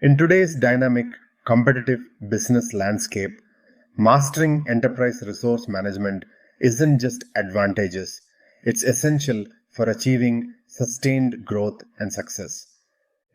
In today's dynamic, competitive business landscape, mastering enterprise resource management isn't just advantageous, it's essential for achieving sustained growth and success.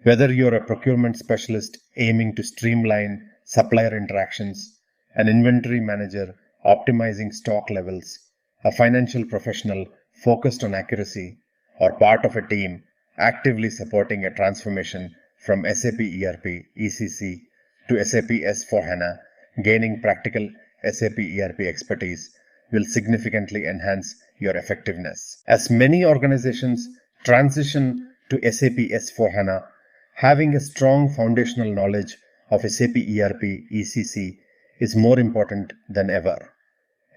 Whether you're a procurement specialist aiming to streamline supplier interactions, an inventory manager optimizing stock levels, a financial professional focused on accuracy, or part of a team actively supporting a transformation from SAP ERP ECC to SAP S/4HANA, gaining practical SAP ERP expertise will significantly enhance your effectiveness. As many organizations transition to SAP S/4HANA, having a strong foundational knowledge of SAP ERP ECC is more important than ever.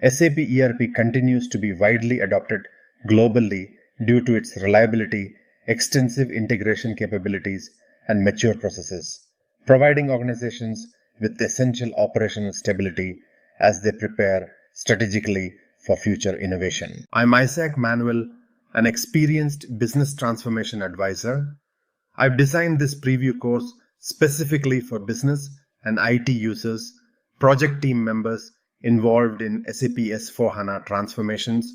SAP ERP continues to be widely adopted globally due to its reliability, extensive integration capabilities, and mature processes, providing organizations with essential operational stability as they prepare strategically for future innovation. I'm Isaac Manuel, an experienced business transformation advisor. I've designed this preview course specifically for business and IT users, project team members involved in SAP S/4HANA transformations,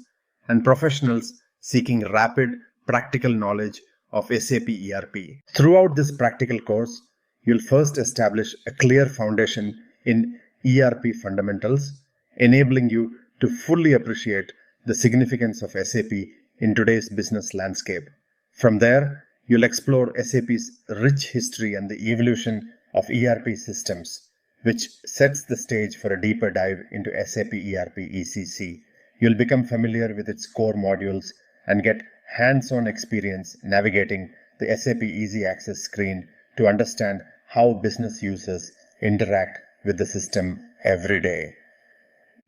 and professionals seeking rapid, practical knowledge of SAP ERP. Throughout this practical course, you'll first establish a clear foundation in ERP fundamentals, enabling you to fully appreciate the significance of SAP in today's business landscape. From there, you'll explore SAP's rich history and the evolution of ERP systems, which sets the stage for a deeper dive into SAP ERP ECC. You'll become familiar with its core modules and get hands-on experience navigating the SAP Easy Access screen to understand how business users interact with the system every day.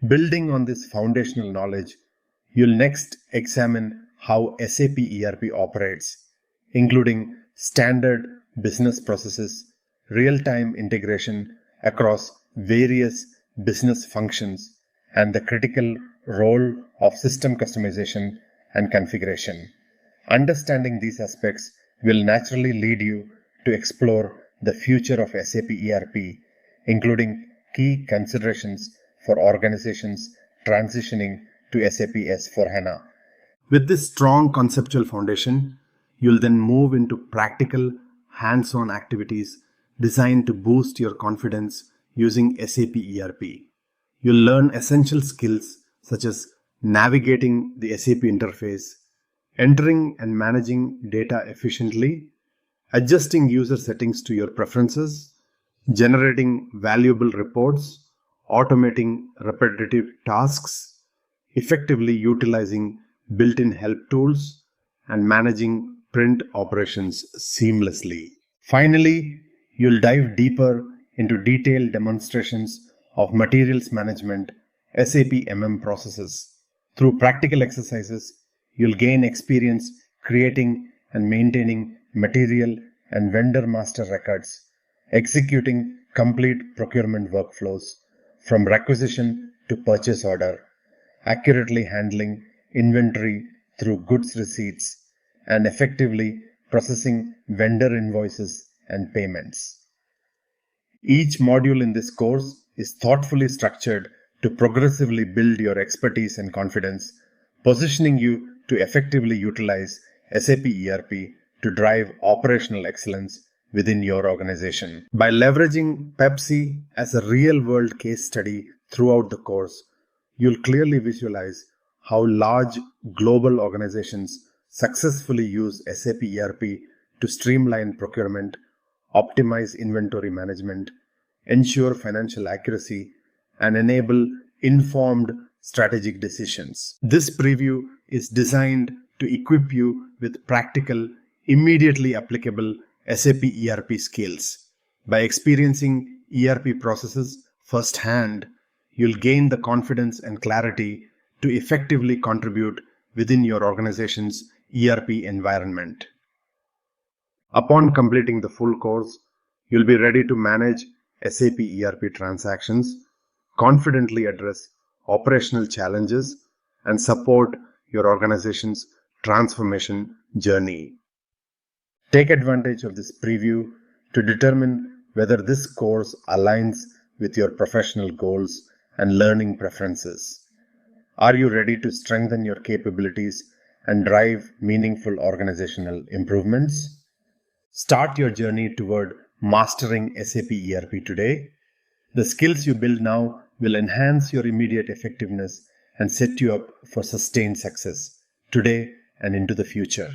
Building on this foundational knowledge, you'll next examine how SAP ERP operates, including standard business processes, real-time integration across various business functions, and the critical role of system customization and configuration. Understanding these aspects will naturally lead you to explore the future of SAP ERP, including key considerations for organizations transitioning to SAP S/4HANA. With this strong conceptual foundation, you'll then move into practical, hands-on activities designed to boost your confidence using SAP ERP. You'll learn essential skills such as navigating the SAP interface, entering and managing data efficiently, adjusting user settings to your preferences, generating valuable reports, automating repetitive tasks, effectively utilizing built-in help tools, and managing print operations seamlessly. Finally, you'll dive deeper into detailed demonstrations of materials management, SAP processes. Through practical exercises, you'll gain experience creating and maintaining material and vendor master records, executing complete procurement workflows from requisition to purchase order, accurately handling inventory through goods receipts, and effectively processing vendor invoices and payments. Each module in this course is thoughtfully structured to progressively build your expertise and confidence, positioning you to effectively utilize SAP ERP to drive operational excellence within your organization. By leveraging Pepsi as a real-world case study throughout the course, you'll clearly visualize how large global organizations successfully use SAP ERP to streamline procurement, optimize inventory management, ensure financial accuracy, and enable informed strategic decisions. This preview is designed to equip you with practical, immediately applicable SAP ERP skills. By experiencing ERP processes firsthand, you'll gain the confidence and clarity to effectively contribute within your organization's ERP environment. Upon completing the full course, you'll be ready to manage SAP ERP transactions, confidently address operational challenges, and support your organization's transformation journey. Take advantage of this preview to determine whether this course aligns with your professional goals and learning preferences. Are you ready to strengthen your capabilities and drive meaningful organizational improvements? Start your journey toward mastering SAP ERP today. The skills you build now will enhance your immediate effectiveness and set you up for sustained success today and into the future.